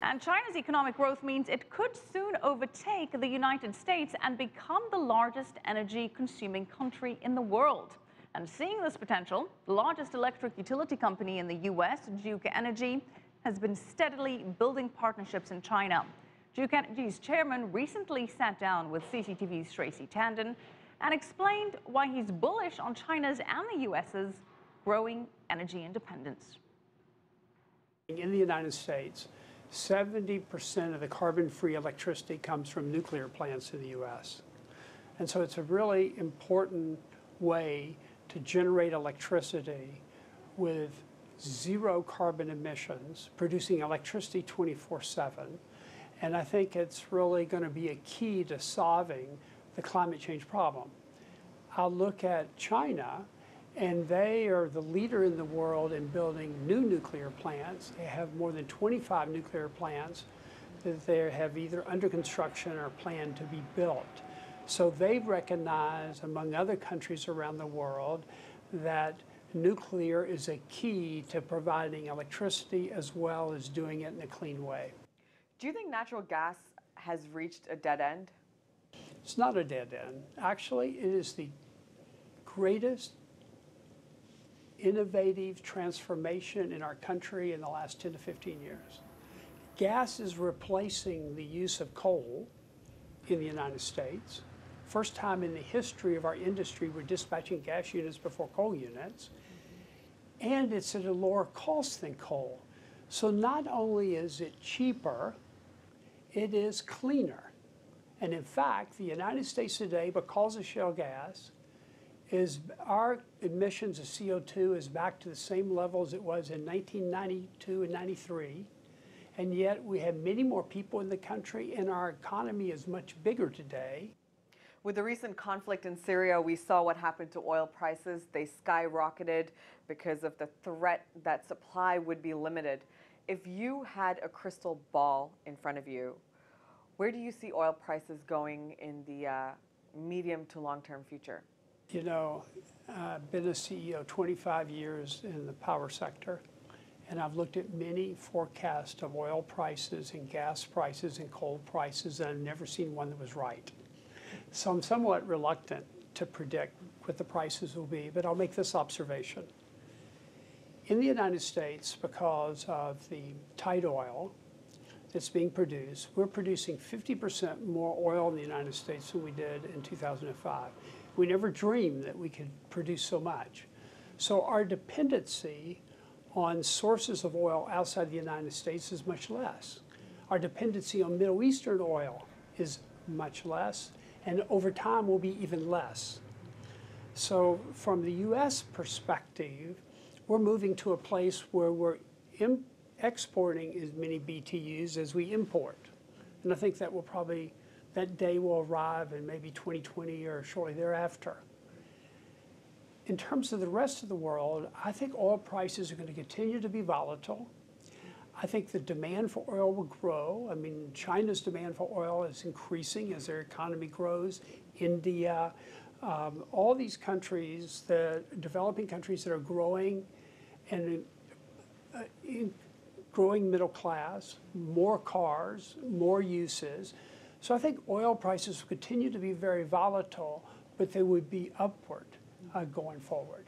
And China's economic growth means it could soon overtake the United States and become the largest energy consuming country in the world. And seeing this potential, the largest electric utility company in the U.S., Duke Energy, has been steadily building partnerships in China. Duke Energy's chairman recently sat down with CCTV's Tracy Tandon and explained why he's bullish on China's and the U.S.'s growing energy independence. In the United States, 70% of the carbon-free electricity comes from nuclear plants in the U.S. And so it's a really important way to generate electricity with zero carbon emissions, producing electricity 24/7. And I think it's really going to be a key to solving the climate change problem. I'll look at China, and they are the leader in the world in building new nuclear plants. They have more than 25 nuclear plants that they have either under construction or planned to be built. So they've recognized, among other countries around the world, that nuclear is a key to providing electricity as well as doing it in a clean way. Do you think natural gas has reached a dead end? It's not a dead end. Actually, it is the greatest innovative transformation in our country in the last 10 to 15 years. Gas is replacing the use of coal in the United States. First time in the history of our industry, we're dispatching gas units before coal units. And it's at a lower cost than coal. So not only is it cheaper, it is cleaner. And in fact, the United States today, because of shale gas, our emissions of CO2 is back to the same level as it was in 1992 and 93. And yet we have many more people in the country and our economy is much bigger today. With the recent conflict in Syria, we saw what happened to oil prices. They skyrocketed because of the threat that supply would be limited. If you had a crystal ball in front of you, where do you see oil prices going in the medium to long-term future? You know, I've been a CEO 25 years in the power sector, and I've looked at many forecasts of oil prices and gas prices and coal prices, and I've never seen one that was right. So I'm somewhat reluctant to predict what the prices will be, but I'll make this observation. In the United States, because of the tight oil that's being produced, we're producing 50% more oil in the United States than we did in 2005. We never dreamed that we could produce so much. So our dependency on sources of oil outside the United States is much less. Our dependency on Middle Eastern oil is much less, and over time will be even less. So from the US perspective, we're moving to a place where we're exporting as many BTUs as we import. And I think that that day will arrive in maybe 2020 or shortly thereafter. In terms of the rest of the world, I think oil prices are going to continue to be volatile. I think the demand for oil will grow. I mean, China's demand for oil is increasing as their economy grows. India, all these countries, the developing countries that are growing and growing middle class, more cars, more uses. So I think oil prices will continue to be very volatile, but they would be upward going forward.